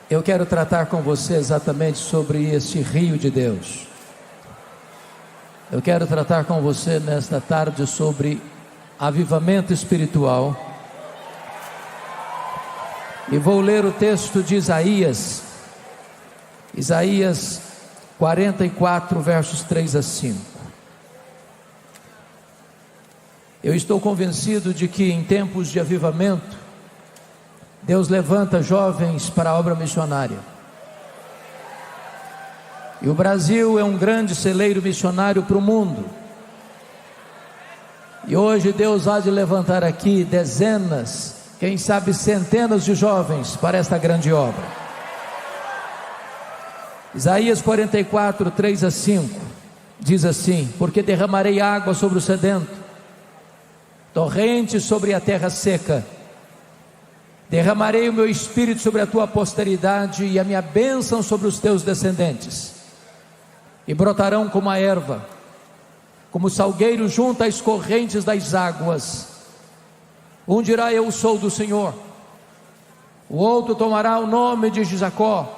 Eu quero tratar com você exatamente sobre esse rio de Deus. Eu quero tratar com você nesta tarde sobre avivamento espiritual. E vou ler o texto de Isaías 44, versos 3 a 5. Eu estou convencido de que em tempos de avivamento, Deus levanta jovens para a obra missionária. E o Brasil é um grande celeiro missionário para o mundo. E hoje Deus há de levantar aqui dezenas, quem sabe centenas de jovens para esta grande obra. Isaías 44, 3 a 5 diz assim: porque derramarei água sobre o sedento, torrentes sobre a terra seca. Derramarei o meu espírito sobre a tua posteridade e a minha bênção sobre os teus descendentes. E brotarão como a erva, como o salgueiro junto às correntes das águas. Um dirá: eu sou do Senhor. O outro tomará o nome de Jacó.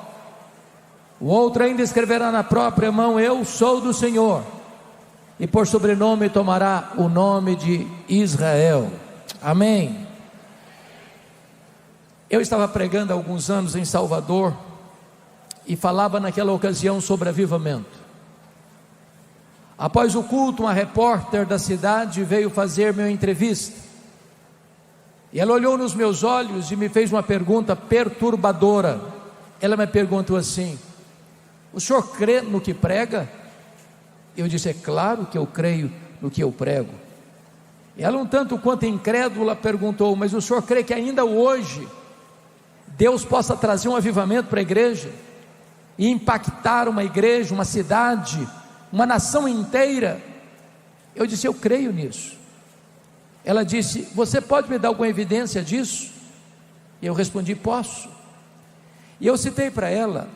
O outro ainda escreverá na própria mão: eu sou do Senhor. E por sobrenome tomará o nome de Israel. Amém. Eu estava pregando há alguns anos em Salvador e falava naquela ocasião sobre avivamento. Após o culto, uma repórter da cidade veio fazer minha entrevista. E ela olhou nos meus olhos e me fez uma pergunta perturbadora. Ela me perguntou assim: o senhor crê no que prega? Eu disse: é claro que eu creio no que eu prego. E ela, um tanto quanto incrédula, perguntou: mas o senhor crê que ainda hoje Deus possa trazer um avivamento para a igreja e impactar uma igreja, uma cidade, uma nação inteira? Eu disse: eu creio nisso. Ela disse: você pode me dar alguma evidência disso? E eu respondi: posso. E eu citei para ela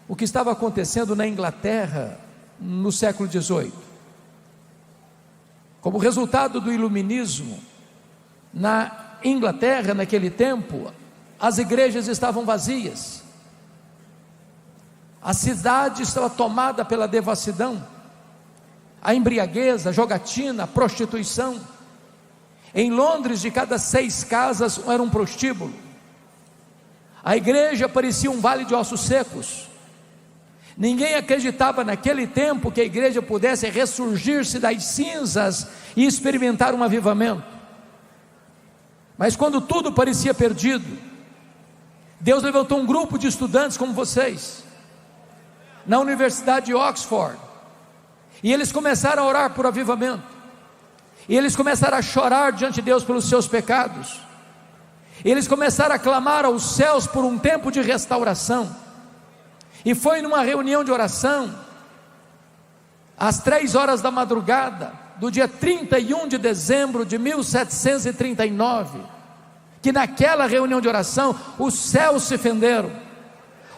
o que estava acontecendo na Inglaterra no século XVIII. Como resultado do iluminismo, na Inglaterra naquele tempo, as igrejas estavam vazias, a cidade estava tomada pela devassidão, a embriaguez, a jogatina, a prostituição. Em Londres, de cada 6 casas era um prostíbulo. A igreja parecia um vale de ossos secos. Ninguém acreditava naquele tempo que a igreja pudesse ressurgir-se das cinzas e experimentar um avivamento. Mas quando tudo parecia perdido, Deus levantou um grupo de estudantes como vocês, na Universidade de Oxford, e eles começaram a orar por avivamento, e eles começaram a chorar diante de Deus pelos seus pecados, e eles começaram a clamar aos céus por um tempo de restauração. E foi numa reunião de oração, às 3 horas da madrugada, do dia 31 de dezembro de 1739, que naquela reunião de oração, os céus se fenderam,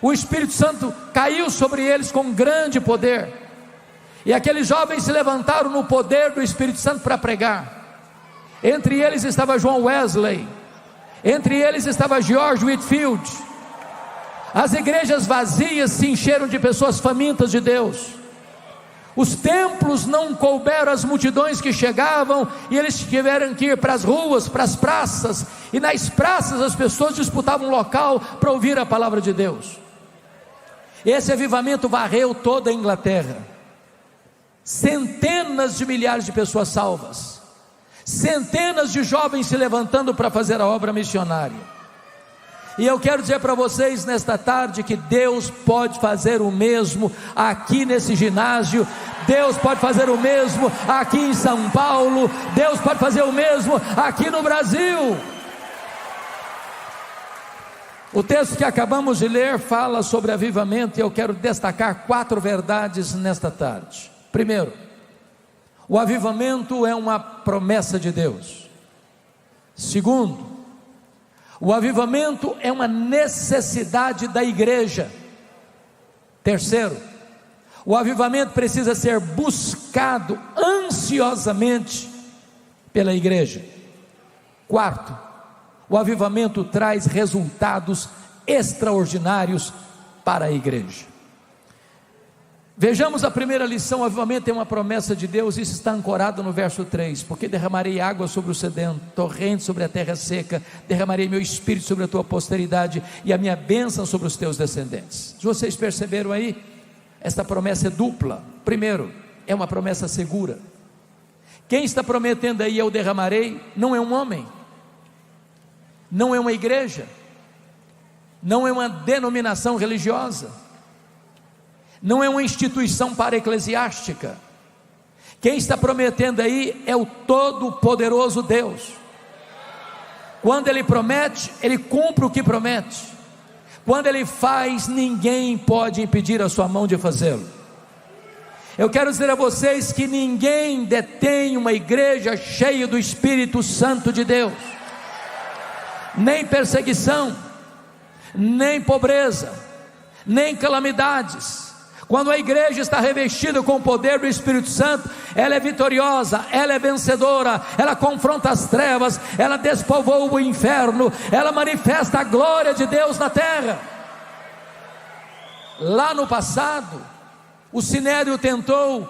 o Espírito Santo caiu sobre eles com grande poder, e aqueles jovens se levantaram no poder do Espírito Santo para pregar. Entre eles estava João Wesley, entre eles estava George Whitefield. As igrejas vazias se encheram de pessoas famintas de Deus. Os templos não couberam as multidões que chegavam, e eles tiveram que ir para as ruas, para as praças, e nas praças as pessoas disputavam um local para ouvir a palavra de Deus. Esse avivamento varreu toda a Inglaterra. Centenas de milhares de pessoas salvas, centenas de jovens se levantando para fazer a obra missionária. E eu quero dizer para vocês nesta tarde que Deus pode fazer o mesmo aqui nesse ginásio. Deus pode fazer o mesmo aqui em São Paulo. Deus pode fazer o mesmo aqui no Brasil. O texto que acabamos de ler fala sobre avivamento, e eu quero destacar 4 verdades nesta tarde. Primeiro, o avivamento é uma promessa de Deus. Segundo, o avivamento é uma necessidade da igreja. Terceiro, o avivamento precisa ser buscado ansiosamente pela igreja. Quarto, o avivamento traz resultados extraordinários para a igreja. Vejamos a primeira lição. O avivamento é uma promessa de Deus. Isso está ancorado no verso 3: porque derramarei água sobre o sedento, torrente sobre a terra seca, derramarei meu espírito sobre a tua posteridade e a minha bênção sobre os teus descendentes. Vocês perceberam aí? Esta promessa é dupla. Primeiro, é uma promessa segura. Quem está prometendo aí eu derramarei não é um homem, não é uma igreja, não é uma denominação religiosa, não é uma instituição para-eclesiástica. Quem está prometendo aí é o Todo-Poderoso Deus. Quando Ele promete, Ele cumpre o que promete. Quando Ele faz, ninguém pode impedir a sua mão de fazê-lo. Eu quero dizer a vocês que ninguém detém uma igreja cheia do Espírito Santo de Deus. Nem perseguição, nem pobreza, nem calamidades. Quando a igreja está revestida com o poder do Espírito Santo, ela é vitoriosa, ela é vencedora, ela confronta as trevas, ela despovoa o inferno, ela manifesta a glória de Deus na terra. Lá no passado, o Sinédrio tentou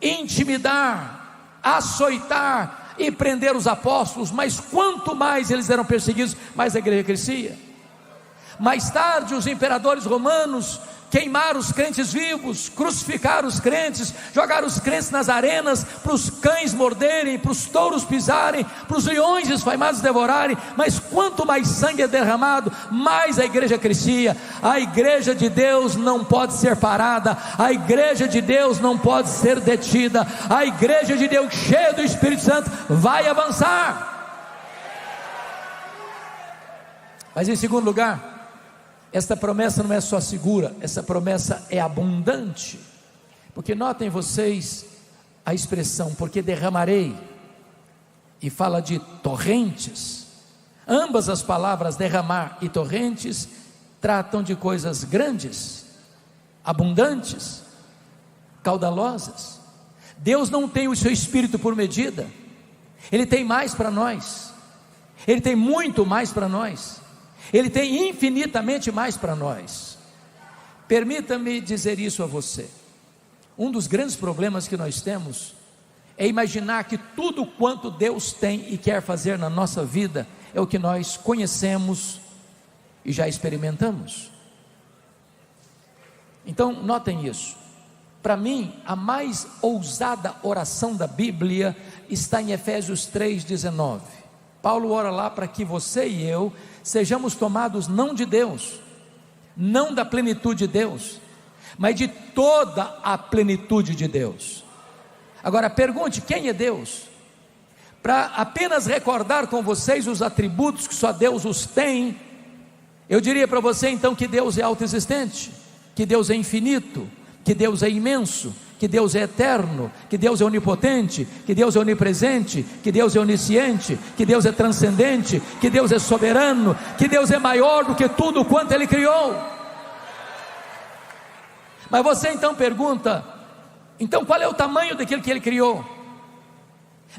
intimidar, açoitar e prender os apóstolos, mas quanto mais eles eram perseguidos, mais a igreja crescia. Mais tarde, os imperadores romanos queimaram os crentes vivos, crucificaram os crentes, jogaram os crentes nas arenas, para os cães morderem, para os touros pisarem, para os leões esfaimados devorarem. Mas quanto mais sangue é derramado, mais a igreja crescia. A igreja de Deus não pode ser parada, a igreja de Deus não pode ser detida. A igreja de Deus, cheia do Espírito Santo, vai avançar. Mas em segundo lugar, esta promessa não é só segura, essa promessa é abundante. Porque notem vocês a expressão, porque derramarei, e fala de torrentes. Ambas as palavras, derramar e torrentes, tratam de coisas grandes, abundantes, caudalosas. Deus não tem o seu espírito por medida. Ele tem mais para nós, Ele tem muito mais para nós, Ele tem infinitamente mais para nós. Permita-me dizer isso a você. Um dos grandes problemas que nós temos é imaginar que tudo quanto Deus tem e quer fazer na nossa vida é o que nós conhecemos e já experimentamos. Então notem isso. Para mim, a mais ousada oração da Bíblia está em Efésios 3,19. Paulo ora lá para que você e eu sejamos tomados não de Deus, não da plenitude de Deus, mas de toda a plenitude de Deus. Agora pergunte, quem é Deus? Para apenas recordar com vocês os atributos que só Deus os tem, eu diria para você então que Deus é autoexistente, que Deus é infinito, que Deus é imenso, que Deus é eterno, que Deus é onipotente, que Deus é onipresente, que Deus é onisciente, que Deus é transcendente, que Deus é soberano, que Deus é maior do que tudo quanto Ele criou. Mas você então pergunta, então qual é o tamanho daquilo que Ele criou?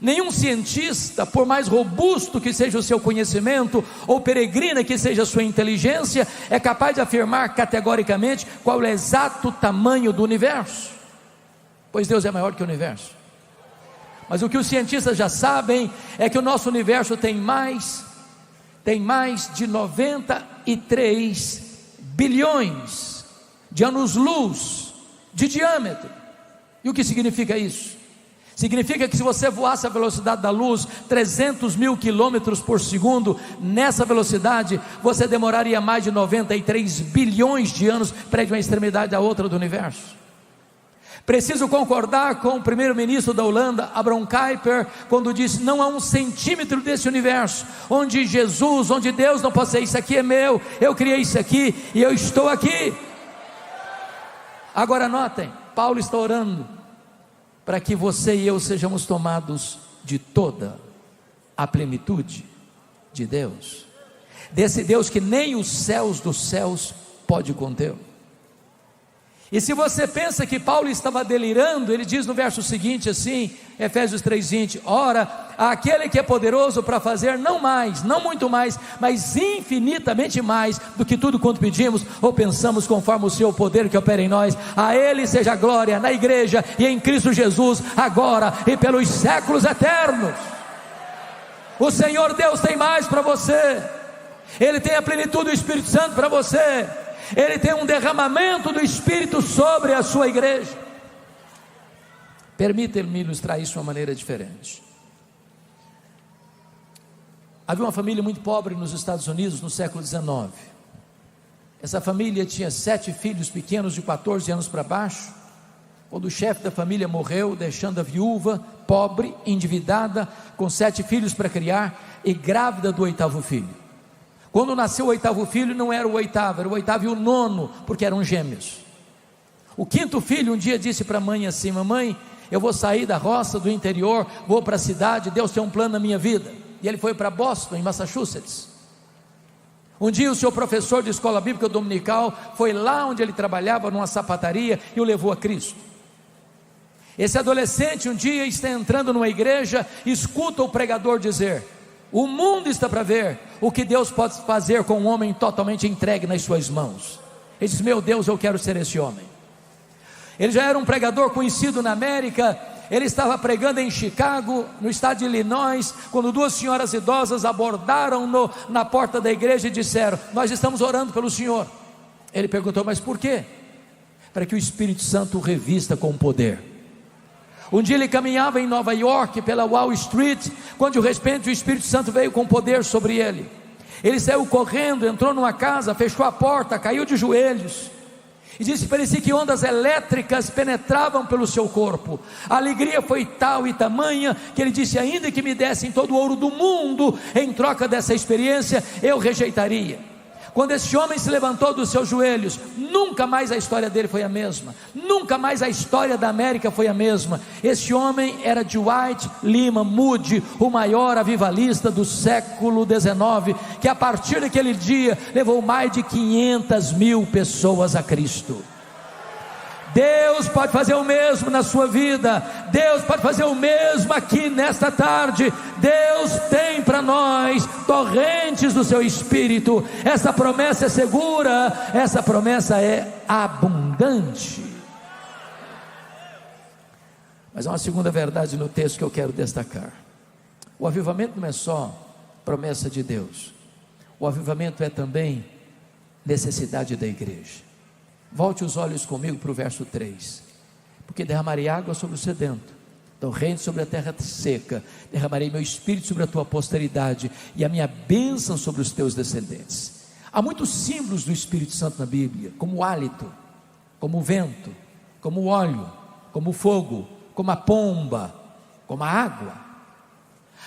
Nenhum cientista, por mais robusto que seja o seu conhecimento, ou peregrina que seja a sua inteligência, é capaz de afirmar categoricamente qual é o exato tamanho do universo, pois Deus é maior que o universo. Mas o que os cientistas já sabem é que o nosso universo tem mais de 93 bilhões de anos-luz de diâmetro. E o que significa isso? Significa que se você voasse a velocidade da luz, 300 mil quilômetros por segundo, nessa velocidade, você demoraria mais de 93 bilhões de anos para ir de uma extremidade à outra do universo. Preciso concordar com o primeiro-ministro da Holanda, Abraham Kuyper, quando disse, não há um centímetro desse universo, onde Jesus, onde Deus não possa dizer, isso aqui é meu, eu criei isso aqui, e eu estou aqui. Agora notem, Paulo está orando, para que você e eu sejamos tomados de toda a plenitude de Deus, desse Deus que nem os céus dos céus pode conter. E se você pensa que Paulo estava delirando, ele diz no verso seguinte assim, Efésios 3:20: ora, aquele que é poderoso para fazer não mais, não muito mais, mas infinitamente mais do que tudo quanto pedimos ou pensamos, conforme o seu poder que opera em nós, a ele seja a glória na igreja e em Cristo Jesus, agora e pelos séculos eternos. O Senhor Deus tem mais para você, Ele tem a plenitude do Espírito Santo para você, Ele tem um derramamento do Espírito sobre a sua igreja. Permita-me ilustrar isso de uma maneira diferente. Havia uma família muito pobre nos Estados Unidos no século XIX. Essa família tinha 7 filhos pequenos de 14 anos para baixo, quando o chefe da família morreu, deixando a viúva, pobre, endividada, com 7 filhos para criar e grávida do 8º filho. Quando nasceu o 8º filho, não era o 8º, era o 8º e o 9º, porque eram gêmeos. O 5º filho um dia disse para a mãe assim: mamãe, eu vou sair da roça, do interior, vou para a cidade, Deus tem um plano na minha vida. E ele foi para Boston, em Massachusetts. Um dia o seu professor de escola bíblica dominical foi lá onde ele trabalhava, numa sapataria, e o levou a Cristo. Esse adolescente um dia está entrando numa igreja, escuta o pregador dizer: o mundo está para ver o que Deus pode fazer com um homem totalmente entregue nas suas mãos. Ele diz: meu Deus, eu quero ser esse homem. Ele já era um pregador conhecido na América. Ele estava pregando em Chicago, no estado de Illinois, quando 2 senhoras idosas abordaram na porta da igreja e disseram: nós estamos orando pelo senhor. Ele perguntou: mas por quê? Para que o Espírito Santo o revista com poder. Um dia ele caminhava em Nova York, pela Wall Street, quando de repente o Espírito Santo veio com poder sobre ele. Ele saiu correndo, entrou numa casa, fechou a porta, caiu de joelhos, e disse: parecia que ondas elétricas penetravam pelo seu corpo. A alegria foi tal e tamanha, que ele disse: ainda que me dessem todo o ouro do mundo, em troca dessa experiência, eu rejeitaria. Quando esse homem se levantou dos seus joelhos, nunca mais a história dele foi a mesma, nunca mais a história da América foi a mesma. Esse homem era Dwight Lyman Moody, o maior avivalista do século XIX, que a partir daquele dia levou mais de 500 mil pessoas a Cristo. Deus pode fazer o mesmo na sua vida, Deus pode fazer o mesmo aqui nesta tarde. Deus tem para nós torrentes do seu Espírito. Essa promessa é segura, essa promessa é abundante. Mas há uma segunda verdade no texto que eu quero destacar. O avivamento não é só promessa de Deus, o avivamento é também necessidade da igreja. Volte os olhos comigo para o verso 3: porque derramarei água sobre o sedento, torrente sobre a terra seca, derramarei meu Espírito sobre a tua posteridade, e a minha bênção sobre os teus descendentes. Há muitos símbolos do Espírito Santo na Bíblia, como o hálito, como o vento, como o óleo, como o fogo, como a pomba, como a água.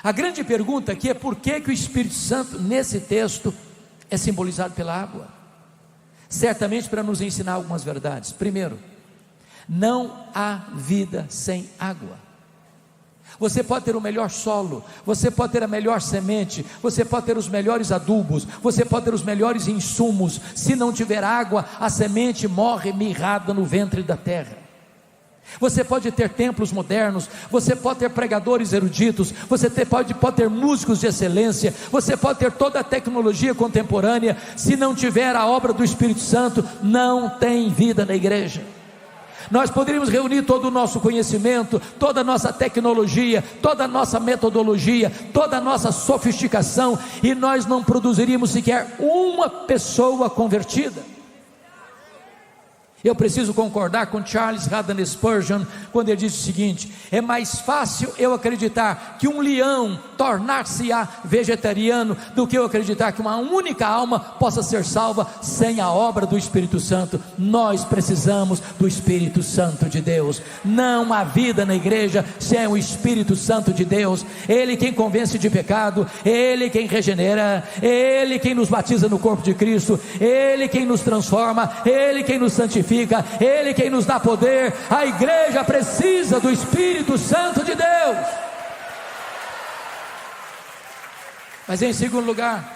A grande pergunta aqui é: por que o Espírito Santo nesse texto é simbolizado pela água? Certamente para nos ensinar algumas verdades. Primeiro, não há vida sem água. Você pode ter o melhor solo, você pode ter a melhor semente, você pode ter os melhores adubos, você pode ter os melhores insumos. Se não tiver água, a semente morre mirrada no ventre da terra. Você pode ter templos modernos, você pode ter pregadores eruditos, você pode ter músicos de excelência, você pode ter toda a tecnologia contemporânea. Se não tiver a obra do Espírito Santo, não tem vida na igreja. Nós poderíamos reunir todo o nosso conhecimento, toda a nossa tecnologia, toda a nossa metodologia, toda a nossa sofisticação, e nós não produziríamos sequer uma pessoa convertida. Eu preciso concordar com Charles Haddon Spurgeon, quando ele diz o seguinte: é mais fácil eu acreditar que um leão tornar-se-á vegetariano, do que eu acreditar que uma única alma possa ser salva sem a obra do Espírito Santo. Nós precisamos do Espírito Santo de Deus. Não há vida na igreja sem o Espírito Santo de Deus. Ele quem convence de pecado, Ele quem regenera, Ele quem nos batiza no corpo de Cristo, Ele quem nos transforma, Ele quem nos santifica, Ele quem nos dá poder. A igreja precisa do Espírito Santo de Deus. Mas em segundo lugar,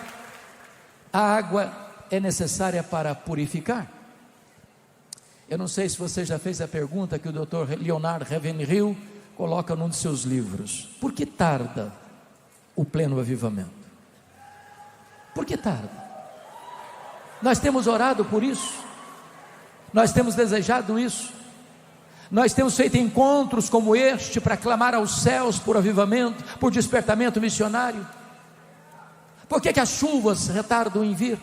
a água é necessária para purificar. Eu não sei se você já fez a pergunta que o Dr. Leonard Ravenhill coloca num de seus livros: por que tarda o pleno avivamento? Por que tarda? Nós temos orado por isso, nós temos desejado isso, nós temos feito encontros como este para clamar aos céus por avivamento, por despertamento missionário. Por que as chuvas retardam em vir?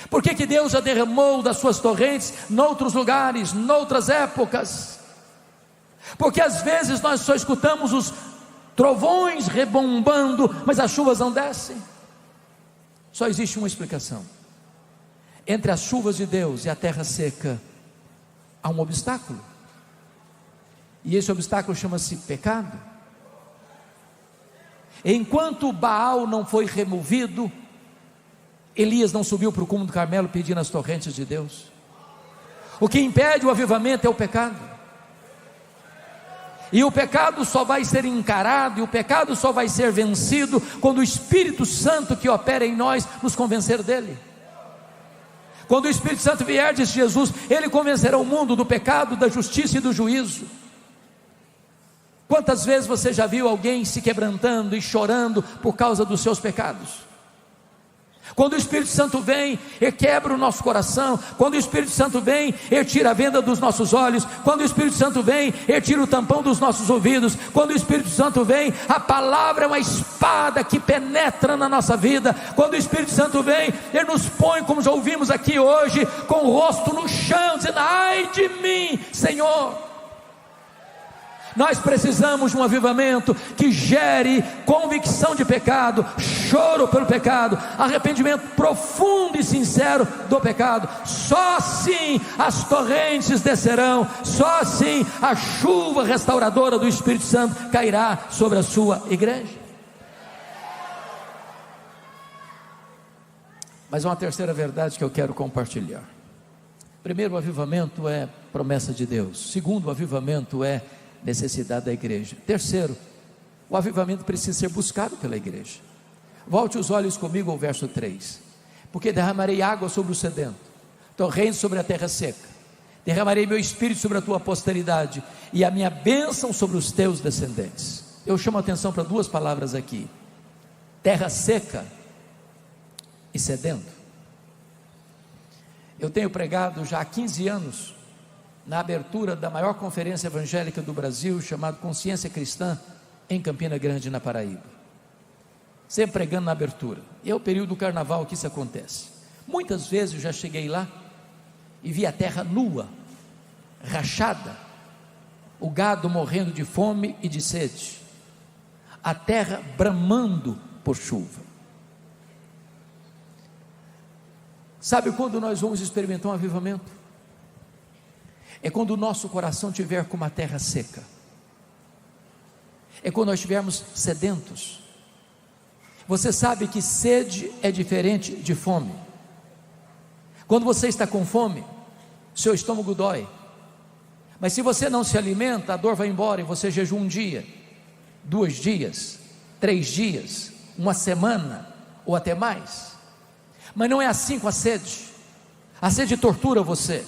Por que Deus já derramou das suas torrentes noutros lugares, noutras épocas? Porque às vezes nós só escutamos os trovões rebombando, mas as chuvas não descem. Só existe uma explicação: entre as chuvas de Deus e a terra seca há um obstáculo, e esse obstáculo chama-se pecado. Enquanto Baal não foi removido, Elias não subiu para o cume do Carmelo pedindo as torrentes de Deus. O que impede o avivamento é o pecado, e o pecado só vai ser encarado, e o pecado só vai ser vencido quando o Espírito Santo que opera em nós nos convencer dele. Quando o Espírito Santo vier, disse Jesus, ele convencerá o mundo do pecado, da justiça e do juízo. Quantas vezes você já viu alguém se quebrantando e chorando por causa dos seus pecados? Quando o Espírito Santo vem, ele quebra o nosso coração. Quando o Espírito Santo vem, ele tira a venda dos nossos olhos. Quando o Espírito Santo vem, ele tira o tampão dos nossos ouvidos. Quando o Espírito Santo vem, a palavra é uma espada que penetra na nossa vida. Quando o Espírito Santo vem, ele nos põe, como já ouvimos aqui hoje, com o rosto no chão, dizendo: ai de mim, Senhor. Nós precisamos de um avivamento que gere convicção de pecado, choro pelo pecado, arrependimento profundo e sincero do pecado. Só assim as torrentes descerão, só assim a chuva restauradora do Espírito Santo cairá sobre a sua igreja. Mas uma terceira verdade que eu quero compartilhar. Primeiro, o avivamento é promessa de Deus. Segundo, o avivamento é necessidade da igreja. Terceiro, o avivamento precisa ser buscado pela igreja. Volte os olhos comigo ao verso 3: porque derramarei água sobre o sedento, torrente sobre a terra seca, derramarei meu espírito sobre a tua posteridade, e a minha bênção sobre os teus descendentes. Eu chamo a atenção para duas palavras aqui: terra seca e sedento. Eu tenho pregado já há 15 anos na abertura da maior conferência evangélica do Brasil, chamada Consciência Cristã, em Campina Grande, na Paraíba. Sempre pregando na abertura. E é o período do carnaval que isso acontece. Muitas vezes eu já cheguei lá e vi a terra nua, rachada, o gado morrendo de fome e de sede, a terra bramando por chuva. Sabe quando nós vamos experimentar um avivamento? É quando o nosso coração estiver como a terra seca, é quando nós estivermos sedentos. Você sabe que sede é diferente de fome. Quando você está com fome, seu estômago dói, mas se você não se alimenta, a dor vai embora e você jejua 1 dia, 2 dias, 3 dias, 1 semana ou até mais. Mas não é assim com a sede. A sede tortura você,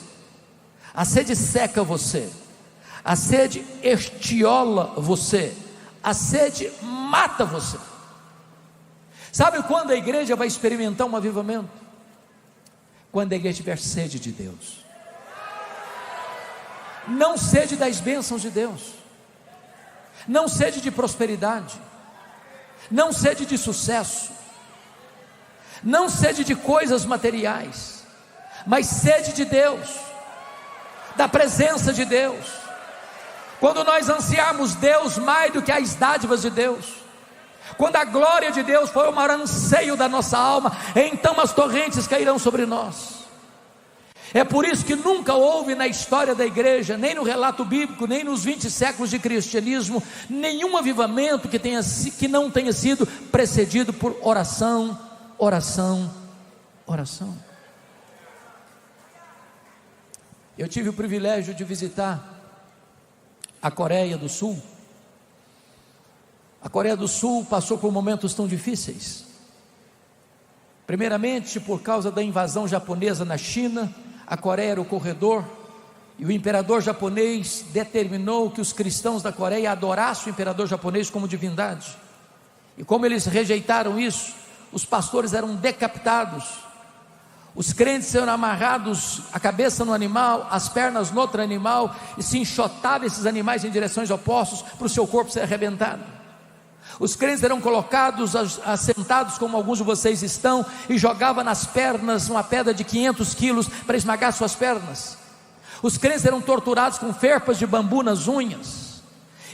a sede seca você, a sede estiola você, a sede mata você. Sabe quando a igreja vai experimentar um avivamento? Quando a igreja tiver sede de Deus. Não sede das bênçãos de Deus, não sede de prosperidade, não sede de sucesso, não sede de coisas materiais, mas sede de Deus, da presença de Deus. Quando nós ansiarmos Deus mais do que as dádivas de Deus, quando a glória de Deus for o maior anseio da nossa alma, então as torrentes cairão sobre nós. É por isso que nunca houve na história da igreja, nem no relato bíblico, nem nos 20 séculos de cristianismo, nenhum avivamento que não tenha sido precedido por oração, oração, oração. Eu tive o privilégio de visitar a Coreia do Sul. A Coreia do Sul passou por momentos tão difíceis. Primeiramente, por causa da invasão japonesa na China, a Coreia era o corredor, e o imperador japonês determinou que os cristãos da Coreia adorassem o imperador japonês como divindade. E como eles rejeitaram isso, os pastores eram decapitados, os crentes eram amarrados, a cabeça no animal, as pernas no outro animal, e se enxotavam esses animais em direções opostas, para o seu corpo ser arrebentado. Os crentes eram colocados, assentados como alguns de vocês estão, e jogavam nas pernas uma pedra de 500 quilos, para esmagar suas pernas. Os crentes eram torturados com ferpas de bambu nas unhas.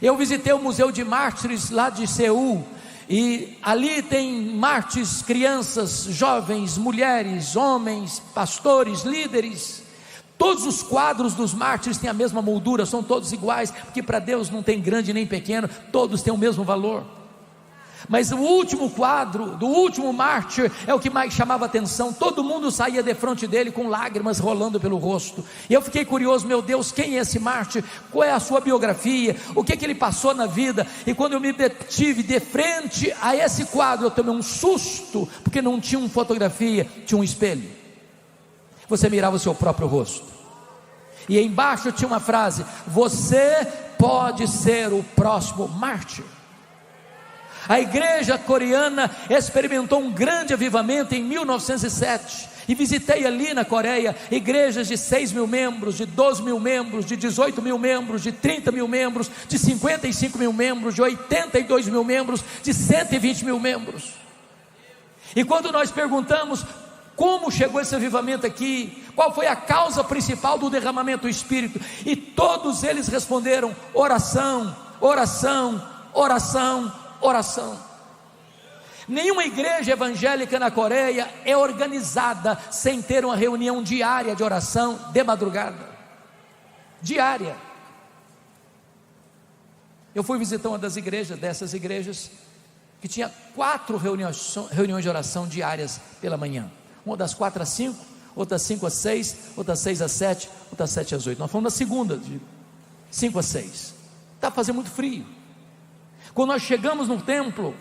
Eu visitei o Museu de Mártires lá de Seul, e ali tem mártires, crianças, jovens, mulheres, homens, pastores, líderes. Todos os quadros dos mártires têm a mesma moldura, são todos iguais, porque para Deus não tem grande nem pequeno, todos têm o mesmo valor. Mas o último quadro do último mártir é o que mais chamava atenção. Todo mundo saía de frente dele com lágrimas rolando pelo rosto. E eu fiquei curioso, meu Deus, quem é esse mártir? Qual é a sua biografia? O que ele passou na vida? E quando eu me detive de frente a esse quadro, eu tomei um susto, porque não tinha uma fotografia, tinha um espelho. Você mirava o seu próprio rosto, e embaixo tinha uma frase: você pode ser o próximo mártir. A igreja coreana experimentou um grande avivamento em 1907, e visitei ali na Coreia igrejas de 6 mil membros, de 12 mil membros, de 18 mil membros, de 30 mil membros, de 55 mil membros, de 82 mil membros, de 120 mil membros. E quando nós perguntamos como chegou esse avivamento aqui, qual foi a causa principal do derramamento do Espírito, e todos eles responderam: oração, oração, oração, oração. Nenhuma igreja evangélica na Coreia é organizada sem ter uma reunião diária de oração de madrugada, diária. Eu fui visitar uma dessas igrejas, que tinha 4 reuniões de oração diárias pela manhã, uma das 4 às 5, outra das 5 às 6, outra das 6 às 7, outra das 7 às 8, nós fomos na segunda, de 5 às 6, estava fazendo muito frio. Quando nós chegamos no templo,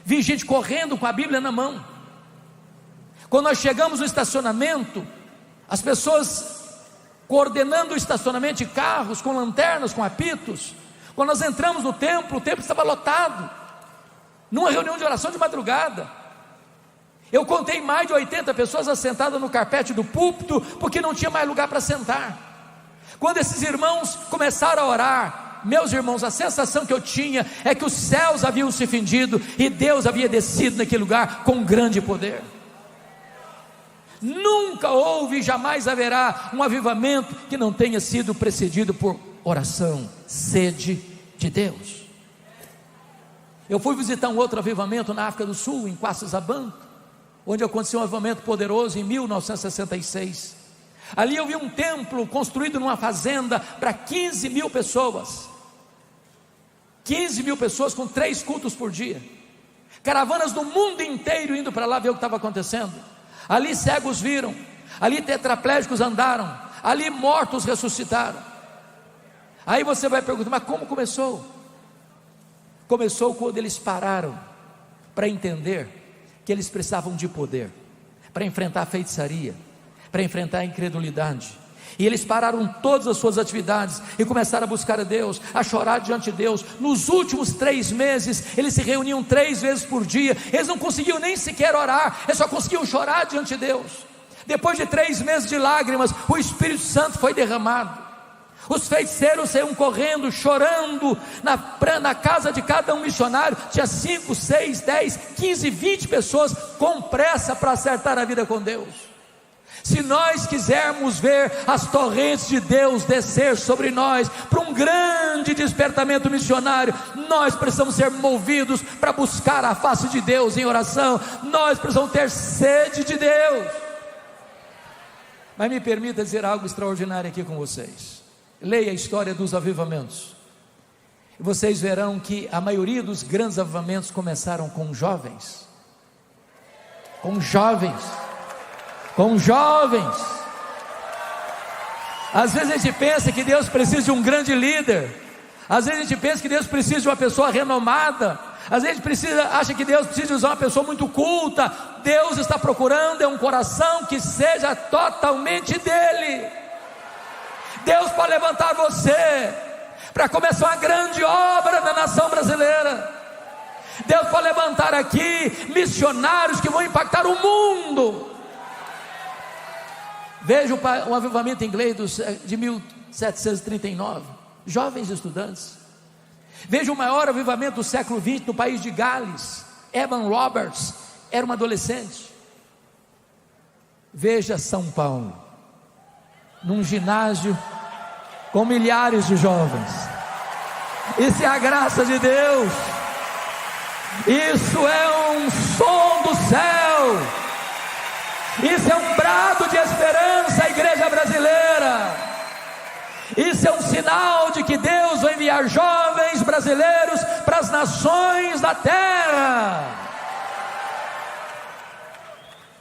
vi gente correndo com a Bíblia na mão. Quando nós chegamos no estacionamento, as pessoas coordenando o estacionamento de carros, com lanternas, com apitos. Quando nós entramos no templo, o templo estava lotado, numa reunião de oração de madrugada. Eu contei mais de 80 pessoas assentadas no carpete do púlpito, porque não tinha mais lugar para sentar. Quando esses irmãos começaram a orar, meus irmãos, a sensação que eu tinha é que os céus haviam se fendido e Deus havia descido naquele lugar com grande poder. Nunca houve e jamais haverá um avivamento que não tenha sido precedido por oração, sede de Deus. Eu fui visitar um outro avivamento na África do Sul, em Kwazulu-Natal, onde aconteceu um avivamento poderoso em 1966. Ali eu vi um templo construído numa fazenda para 15 mil pessoas. 15 mil pessoas com 3 cultos por dia. Caravanas do mundo inteiro indo para lá ver o que estava acontecendo. Ali cegos viram, ali tetraplégicos andaram, ali mortos ressuscitaram. Aí você vai perguntar: mas como começou? Começou quando eles pararam para entender que eles precisavam de poder para enfrentar a feitiçaria, para enfrentar a incredulidade. E eles pararam todas as suas atividades e começaram a buscar a Deus, a chorar diante de Deus. Nos últimos 3 meses, eles se reuniam 3 vezes por dia. Eles não conseguiam nem sequer orar, eles só conseguiam chorar diante de Deus. Depois de 3 meses de lágrimas, o Espírito Santo foi derramado. Os feiticeiros saíam correndo, chorando, na casa de cada um missionário. Tinha 5, 6, 10, 15, 20 pessoas com pressa para acertar a vida com Deus. Se nós quisermos ver as torrentes de Deus descer sobre nós, para um grande despertamento missionário, nós precisamos ser movidos para buscar a face de Deus em oração. Nós precisamos ter sede de Deus. Mas me permita dizer algo extraordinário aqui com vocês. Leia a história dos avivamentos, e vocês verão que a maioria dos grandes avivamentos começaram com jovens. Com jovens. Com jovens. Às vezes a gente pensa que Deus precisa de um grande líder, às vezes a gente pensa que Deus precisa de uma pessoa renomada, Às vezes acha que Deus precisa usar uma pessoa muito culta. Deus está procurando um coração que seja totalmente dele. Deus pode levantar você para começar uma grande obra na nação brasileira. Deus pode levantar aqui missionários que vão impactar o mundo. Veja o avivamento inglês de 1739, jovens estudantes. Veja o maior avivamento do século XX no país de Gales. Evan Roberts era um adolescente. Veja São Paulo, num ginásio com milhares de jovens. Isso é a graça de Deus. Isso é um som do céu. Isso é um brado de esperança à igreja brasileira. Isso é um sinal de que Deus vai enviar jovens brasileiros para as nações da terra.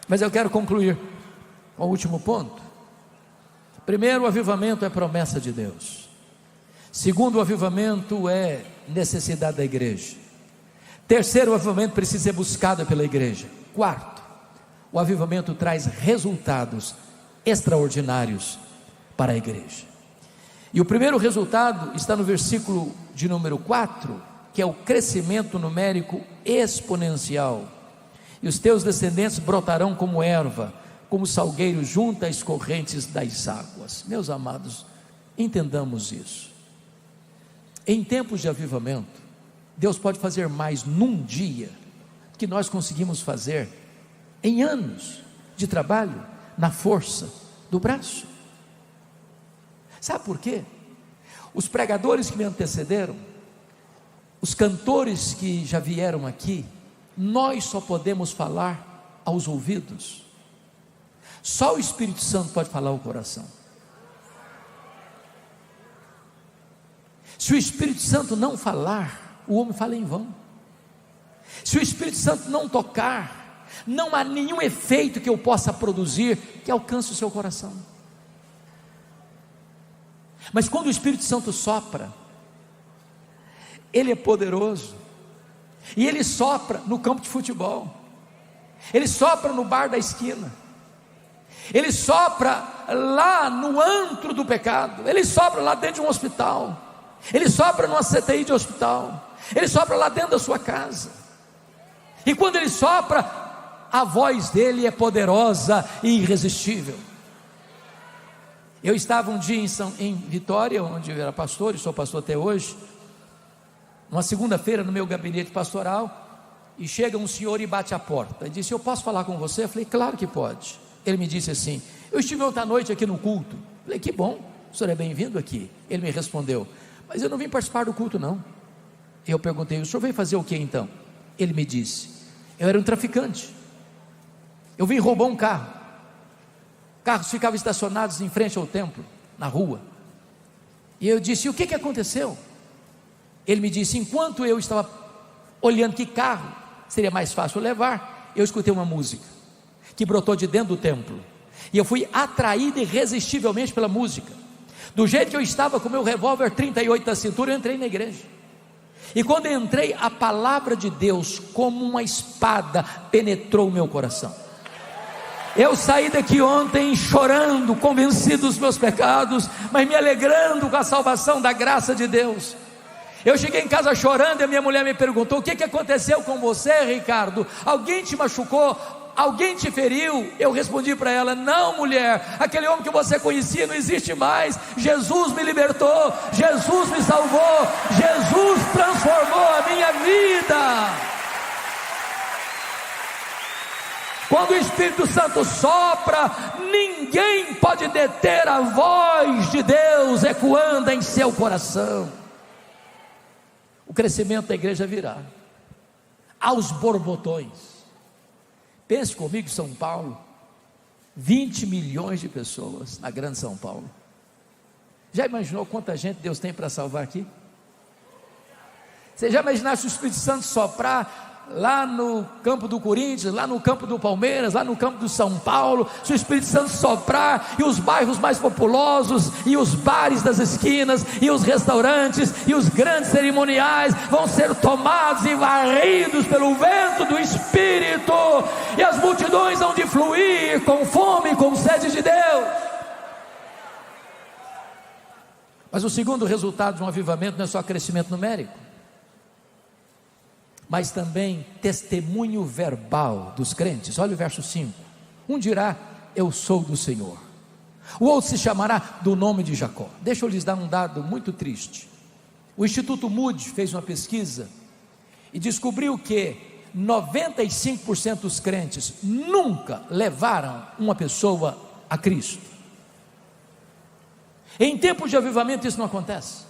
Mas eu quero concluir com o último ponto. Primeiro, o avivamento é promessa de Deus. Segundo, o avivamento é necessidade da igreja. Terceiro, o avivamento precisa ser buscado pela igreja. Quarto, o avivamento traz resultados extraordinários para a igreja. E o primeiro resultado está no versículo de número 4, que é o crescimento numérico exponencial. E os teus descendentes brotarão como erva, como salgueiro junto às correntes das águas. Meus amados, entendamos isso. Em tempos de avivamento, Deus pode fazer mais num dia que nós conseguimos fazer em anos de trabalho na força do braço. Sabe por quê? Os pregadores que me antecederam, os cantores que já vieram aqui, nós só podemos falar aos ouvidos. Só o Espírito Santo pode falar ao coração. Se o Espírito Santo não falar, o homem fala em vão. Se o Espírito Santo não tocar, não há nenhum efeito que eu possa produzir que alcance o seu coração. Mas quando o Espírito Santo sopra, ele é poderoso, e ele sopra no campo de futebol, ele sopra no bar da esquina, ele sopra lá no antro do pecado, ele sopra lá dentro de um hospital, ele sopra numa CTI de hospital, ele sopra lá dentro da sua casa. E quando ele sopra, a voz dele é poderosa e irresistível. Eu estava um dia em Vitória, onde eu era pastor, e sou pastor até hoje, uma segunda-feira no meu gabinete pastoral, e chega um senhor e bate a porta, e disse: eu posso falar com você? Eu falei: claro que pode. Ele me disse assim: eu estive ontem à noite aqui no culto. Eu falei: que bom, o senhor é bem-vindo aqui. Ele me respondeu: mas eu não vim participar do culto não. Eu perguntei: o senhor veio fazer o que então? Ele me disse: eu era um traficante, eu vim roubar um carro. Carros ficavam estacionados em frente ao templo, na rua. E eu disse: e o que aconteceu? Ele me disse: enquanto eu estava olhando que carro seria mais fácil levar, eu escutei uma música que brotou de dentro do templo, e eu fui atraído irresistivelmente pela música. Do jeito que eu estava com o meu revólver 38 na cintura, eu entrei na igreja. E quando eu entrei, a palavra de Deus, como uma espada, penetrou o meu coração. Eu saí daqui ontem chorando, convencido dos meus pecados, mas me alegrando com a salvação da graça de Deus. Eu cheguei em casa chorando, e a minha mulher me perguntou: o que aconteceu com você, Ricardo? Alguém te machucou? Alguém te feriu? Eu respondi para ela: não, mulher, aquele homem que você conhecia não existe mais. Jesus me libertou, Jesus me salvou, Jesus transformou a minha vida. Quando o Espírito Santo sopra, ninguém pode deter a voz de Deus ecoando em seu coração. O crescimento da igreja virá aos borbotões. Pense comigo, São Paulo, 20 milhões de pessoas na grande São Paulo. Já imaginou quanta gente Deus tem para salvar aqui? Você já imaginou se o Espírito Santo soprar? lá no campo do Corinthians, lá no campo do Palmeiras, lá no campo do São Paulo, se o Espírito Santo soprar, e os bairros mais populosos, e os bares das esquinas, e os restaurantes, e os grandes cerimoniais vão ser tomados e varridos pelo vento do Espírito, e as multidões vão de fluir com fome e com sede de Deus. Mas o segundo resultado de um avivamento não é só crescimento numérico, mas também testemunho verbal dos crentes. Olha o verso 5: um dirá, eu sou do Senhor, o outro se chamará do nome de Jacó. Deixa eu lhes dar um dado muito triste. O Instituto Moody fez uma pesquisa e descobriu que 95% dos crentes nunca levaram uma pessoa a Cristo. Em tempos de avivamento isso não acontece.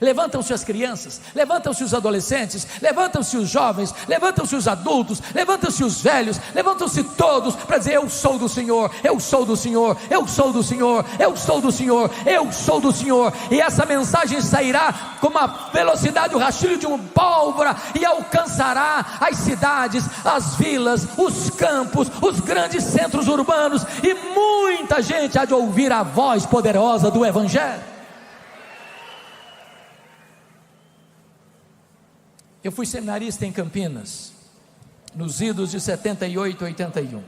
Levantam-se as crianças, levantam-se os adolescentes, levantam-se os jovens, levantam-se os adultos, levantam-se os velhos, levantam-se todos para dizer, eu sou do Senhor, eu sou do Senhor, eu sou do Senhor, eu sou do Senhor, eu sou do Senhor. E essa mensagem sairá com a velocidade do rastilho de uma pólvora e alcançará as cidades, as vilas, os campos, os grandes centros urbanos, e muita gente há de ouvir a voz poderosa do Evangelho. Eu fui seminarista em Campinas, nos idos de 78 e 81.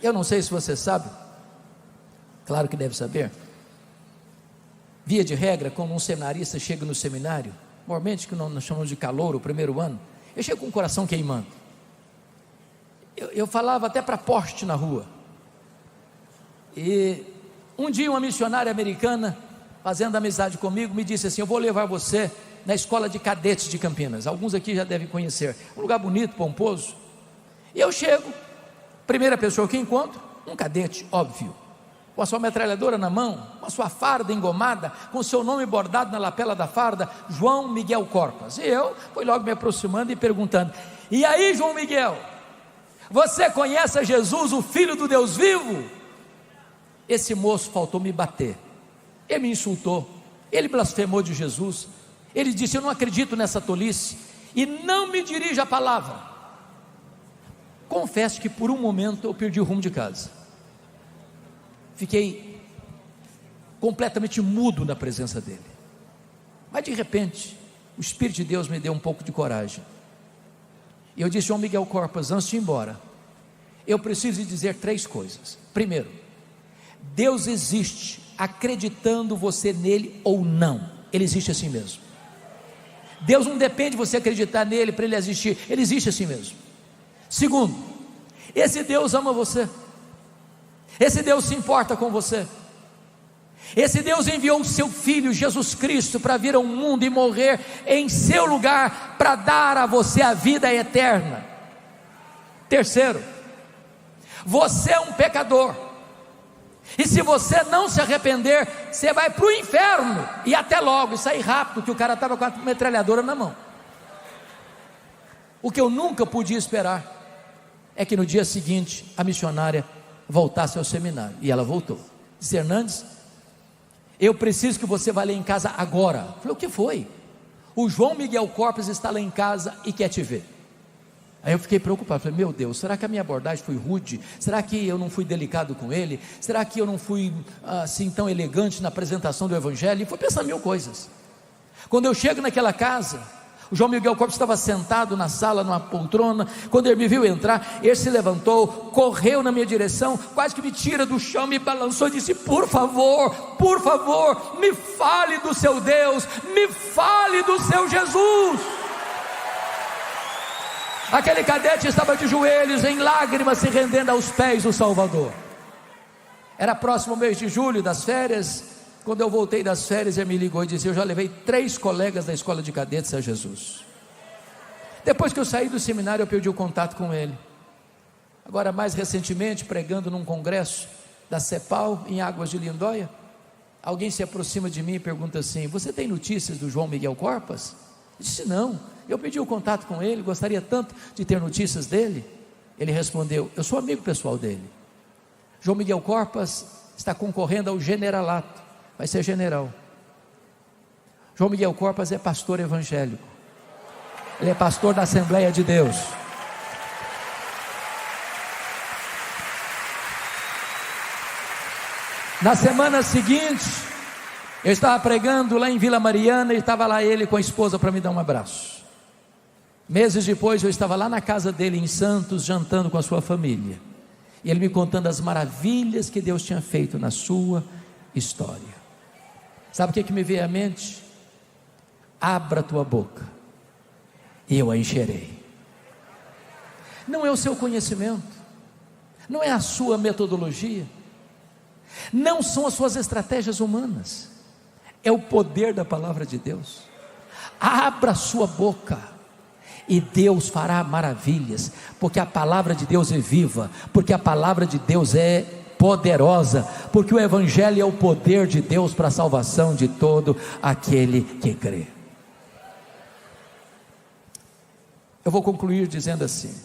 Eu não sei se você sabe, claro que deve saber. Via de regra, quando um seminarista chega no seminário, normalmente que nós chamamos de calouro, o primeiro ano, eu chego com o coração queimando. Eu falava até para poste na rua. E um dia uma missionária americana, fazendo amizade comigo, me disse assim, eu vou levar você na escola de cadetes de Campinas. Alguns aqui já devem conhecer, um lugar bonito, pomposo. E eu chego, primeira pessoa que encontro, um cadete, óbvio, com a sua metralhadora na mão, com a sua farda engomada, com o seu nome bordado na lapela da farda, João Miguel Corpas. E eu fui logo me aproximando e perguntando, e aí, João Miguel, você conhece a Jesus, o Filho do Deus vivo? Esse moço faltou me bater, ele me insultou, ele blasfemou de Jesus, ele disse, eu não acredito nessa tolice, e não me dirija a palavra. Confesso que por um momento eu perdi o rumo de casa, fiquei completamente mudo na presença dele, mas de repente, o Espírito de Deus me deu um pouco de coragem, e eu disse, João Miguel Corpas, antes de ir embora, eu preciso lhe dizer 3 coisas. Primeiro, Deus existe, acreditando você nele ou não, ele existe assim mesmo. Deus não depende de você acreditar nele para ele existir, ele existe assim mesmo. Segundo, esse Deus ama você, esse Deus se importa com você, esse Deus enviou o seu Filho Jesus Cristo para vir ao mundo e morrer em seu lugar, para dar a você a vida eterna. Terceiro, você é um pecador, e se você não se arrepender, você vai para o inferno, e até logo, e sair rápido, que o cara estava com a metralhadora na mão. O que eu nunca podia esperar, é que no dia seguinte, a missionária voltasse ao seminário, e ela voltou, disse, Hernandes, eu preciso que você vá lá em casa agora. Eu falei, o que foi? O João Miguel Corpas está lá em casa e quer te ver. Aí eu fiquei preocupado, falei, meu Deus, será que a minha abordagem foi rude? Será que eu não fui delicado com ele? Será que eu não fui assim tão elegante na apresentação do Evangelho? E fui pensando 1000 coisas. Quando eu chego naquela casa, o João Miguel Corpas estava sentado na sala, numa poltrona. Quando ele me viu entrar, ele se levantou, correu na minha direção, quase que me tira do chão, me balançou e disse, por favor, me fale do seu Deus, me fale do seu Jesus. Aquele cadete estava de joelhos, em lágrimas, se rendendo aos pés do Salvador. Era próximo ao mês de julho, das férias. Quando eu voltei das férias, ele me ligou e disse, eu já levei 3 colegas da escola de cadetes a Jesus. Depois que eu saí do seminário, eu perdi o contato com ele. Agora, mais recentemente, pregando num congresso da CEPAL, em Águas de Lindóia, alguém se aproxima de mim e pergunta assim, você tem notícias do João Miguel Corpas? Eu disse, não. Eu pedi o contato com ele, gostaria tanto de ter notícias dele. Ele respondeu, eu sou amigo pessoal dele. João Miguel Corpas está concorrendo ao generalato, vai ser general. João Miguel Corpas é pastor evangélico. Ele é pastor da Assembleia de Deus. Na semana seguinte, eu estava pregando lá em Vila Mariana e estava lá ele com a esposa para me dar um abraço. Meses depois eu estava lá na casa dele em Santos, jantando com a sua família, e ele me contando as maravilhas que Deus tinha feito na sua história. Sabe o que me veio à mente? Abra a tua boca e eu a encherei. Não é o seu conhecimento, não é a sua metodologia, não são as suas estratégias humanas, é o poder da palavra de Deus. Abra a sua boca e Deus fará maravilhas, porque a palavra de Deus é viva, porque a palavra de Deus é poderosa, porque o Evangelho é o poder de Deus para a salvação de todo aquele que crê. Eu vou concluir dizendo assim: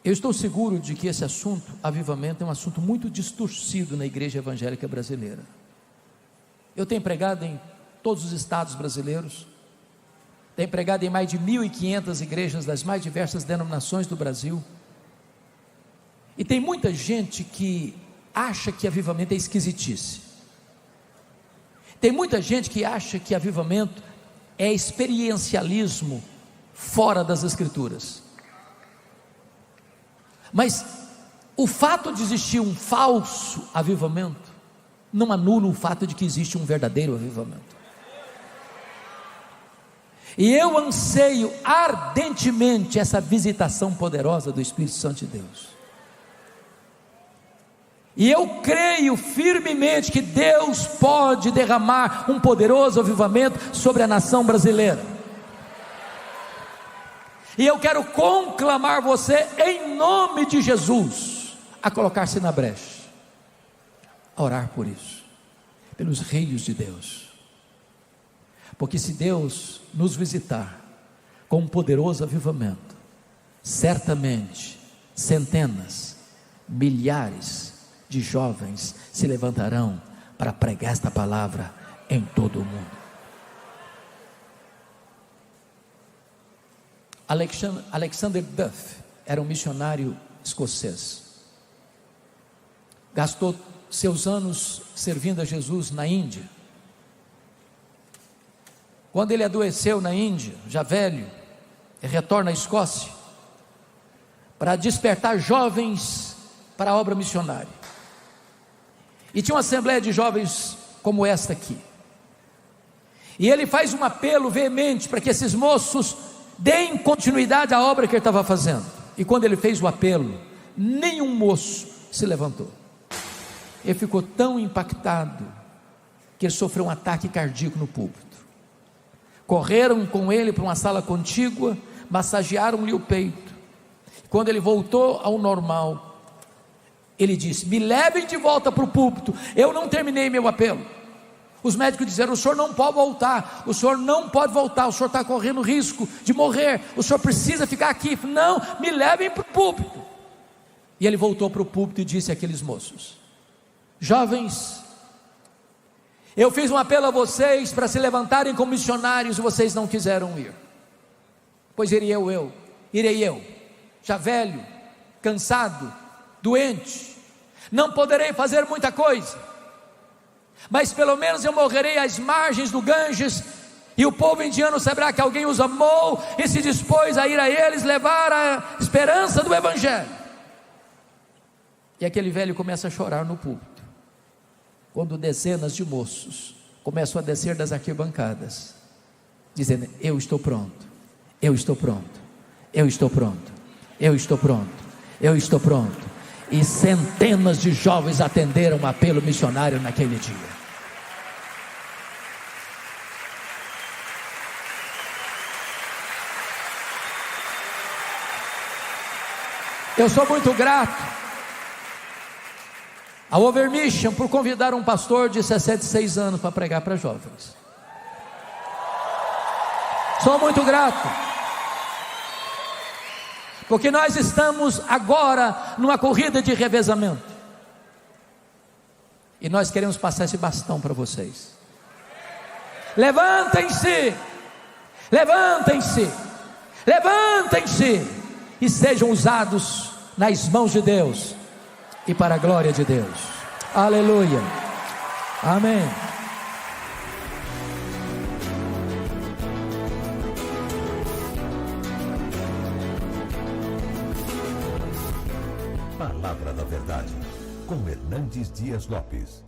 eu estou seguro de que esse assunto, avivamento, é um assunto muito distorcido na igreja evangélica brasileira. Eu tenho pregado em todos os estados brasileiros, tenho pregado em mais de 1.500 igrejas das mais diversas denominações do Brasil, e tem muita gente que acha que avivamento é esquisitice, tem muita gente que acha que avivamento é experiencialismo fora das Escrituras. Mas o fato de existir um falso avivamento não anula o fato de que existe um verdadeiro avivamento. E eu anseio ardentemente essa visitação poderosa do Espírito Santo de Deus. E eu creio firmemente que Deus pode derramar um poderoso avivamento sobre a nação brasileira. E eu quero conclamar você, em nome de Jesus, a colocar-se na brecha, a orar por isso, pelos reinos de Deus. Porque se Deus nos visitar com um poderoso avivamento, certamente centenas, milhares de jovens se levantarão para pregar esta palavra em todo o mundo. Alexander Duff era um missionário escocês, gastou seus anos servindo a Jesus na Índia. Quando ele adoeceu na Índia, já velho, ele retorna à Escócia para despertar jovens para a obra missionária. E tinha uma assembleia de jovens como esta aqui, e ele faz um apelo veemente para que esses moços deem continuidade à obra que ele estava fazendo. E quando ele fez o apelo, nenhum moço se levantou. Ele ficou tão impactado que ele sofreu um ataque cardíaco no púlpito. Correram com ele para uma sala contígua, massagearam-lhe o peito. Quando ele voltou ao normal, ele disse: me levem de volta para o púlpito, eu não terminei meu apelo. Os médicos disseram: o senhor não pode voltar, o senhor não pode voltar, o senhor está correndo risco de morrer, o senhor precisa ficar aqui. Não, me levem para o púlpito. E ele voltou para o púlpito e disse àqueles moços: jovens, eu fiz um apelo a vocês para se levantarem como missionários e vocês não quiseram ir. Pois irei eu, já velho, cansado, doente, não poderei fazer muita coisa, mas pelo menos eu morrerei às margens do Ganges, e o povo indiano saberá que alguém os amou e se dispôs a ir a eles levar a esperança do Evangelho. E aquele velho começa a chorar no púlpito, quando dezenas de moços começam a descer das arquibancadas, dizendo: eu estou pronto, eu estou pronto, eu estou pronto, eu estou pronto, eu estou pronto. E centenas de jovens atenderam o apelo missionário naquele dia. Eu sou muito grato ao Overmission por convidar um pastor de 66 anos para pregar para jovens. Sou muito grato, porque nós estamos agora numa corrida de revezamento, e nós queremos passar esse bastão para vocês. Levantem-se, Levantem-se, levantem-se e sejam usados nas mãos de Deus e para a glória de Deus. Aleluia. Amém. Palavra da Verdade, com Hernandes Dias Lopes.